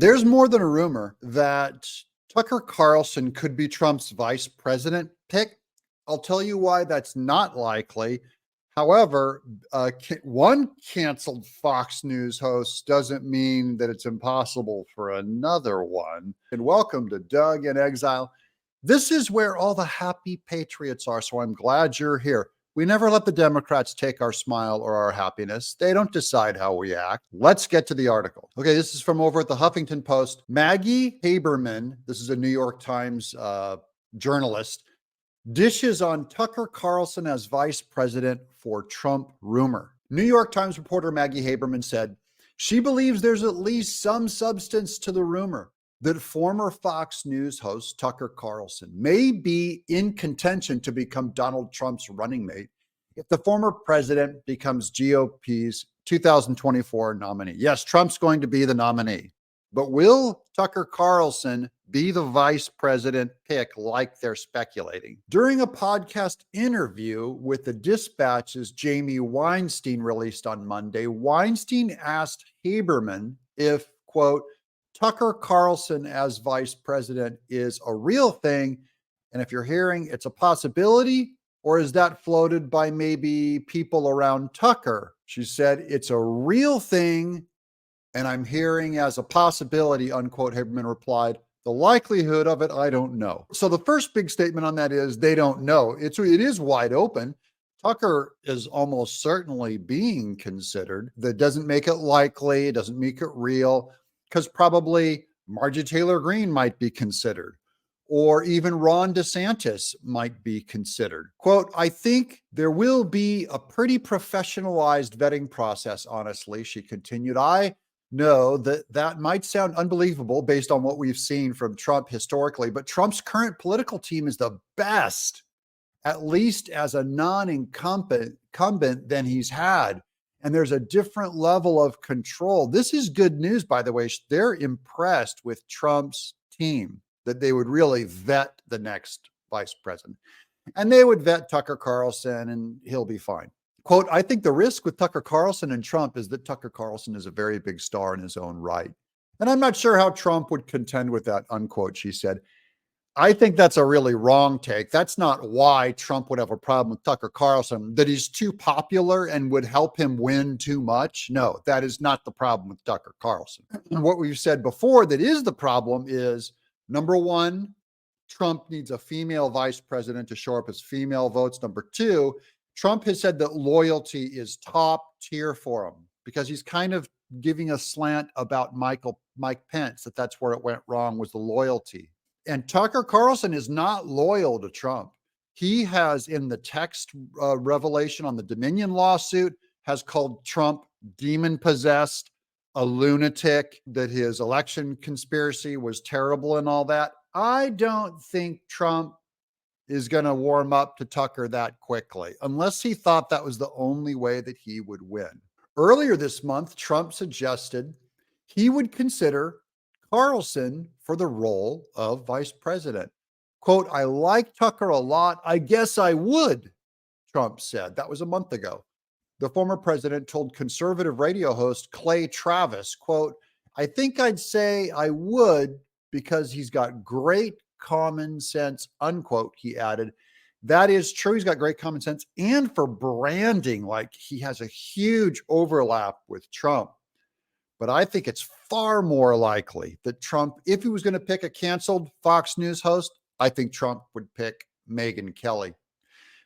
There's more than a rumor that Tucker Carlson could be Trump's vice president pick. I'll tell you why that's not likely. However, one canceled Fox News host doesn't mean that it's impossible for another one. And welcome to Doug in Exile. This is where all the happy patriots are, so I'm glad you're here. We never let the Democrats take our smile or our happiness. They don't decide how we act. Let's get to the article. Okay, this is from over at the Huffington Post. Maggie Haberman, this is a New York Times journalist, dishes on Tucker Carlson as vice president for Trump rumor. New York Times reporter Maggie Haberman said she believes there's at least some substance to the rumor that former Fox News host Tucker Carlson may be in contention to become Donald Trump's running mate if the former president becomes GOP's 2024 nominee. Yes, Trump's going to be the nominee, but will Tucker Carlson be the vice president pick like they're speculating? During a podcast interview with the Dispatch's Jamie Weinstein released on Monday, Weinstein asked Haberman if, quote, Tucker Carlson as vice president is a real thing, and if you're hearing it's a possibility, or is that floated by maybe people around Tucker? She said, it's a real thing, and I'm hearing as a possibility, unquote. Haberman replied, the likelihood of it, I don't know. So the first big statement on that is they don't know. It is wide open. Tucker is almost certainly being considered. That doesn't make it likely. It doesn't make it real, because probably Marjorie Taylor Greene might be considered, or even Ron DeSantis might be considered. Quote, I think there will be a pretty professionalized vetting process, honestly, she continued. I know that might sound unbelievable based on what we've seen from Trump historically, but Trump's current political team is the best, at least as a non-incumbent than he's had. And there's a different level of control. This is good news, by the way. They're impressed with Trump's team, that they would really vet the next vice president. And they would vet Tucker Carlson, and he'll be fine. Quote, I think the risk with Tucker Carlson and Trump is that Tucker Carlson is a very big star in his own right. And I'm not sure how Trump would contend with that, unquote, she said. I think that's a really wrong take. That's not why Trump would have a problem with Tucker Carlson, that he's too popular and would help him win too much. No, that is not the problem with Tucker Carlson. And what we've said before that is the problem is, number one, Trump needs a female vice president to shore up his female votes. Number two, Trump has said that loyalty is top tier for him because he's kind of giving a slant about Mike Pence, that's where it went wrong, was the loyalty. And Tucker Carlson is not loyal to Trump. He has, in the text revelation on the Dominion lawsuit, has called Trump demon-possessed, a lunatic, that his election conspiracy was terrible and all that. I don't think Trump is going to warm up to Tucker that quickly, unless he thought that was the only way that he would win. Earlier this month, Trump suggested he would consider Carlson for the role of vice president. Quote, I like Tucker a lot. I guess I would, Trump said. That was a month ago. The former president told conservative radio host Clay Travis, quote, I think I'd say I would because he's got great common sense, unquote, he added. That is true. He's got great common sense. And for branding, like he has a huge overlap with Trump. But I think it's far more likely that Trump, if he was going to pick a canceled Fox News host, I think Trump would pick Megyn Kelly.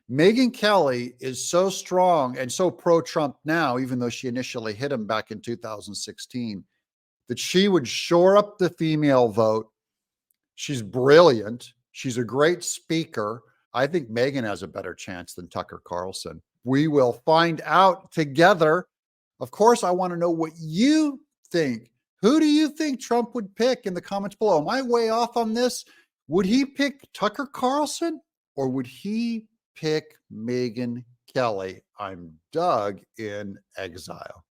Megyn Kelly is so strong and so pro-Trump now, even though she initially hit him back in 2016, that she would shore up the female vote. She's brilliant. She's a great speaker. I think Megyn has a better chance than Tucker Carlson. We will find out together. Of course, I want to know what you think. Who do you think Trump would pick in the comments below? Am I way off on this? Would he pick Tucker Carlson or would he pick Megyn Kelly? I'm Doug in Exile.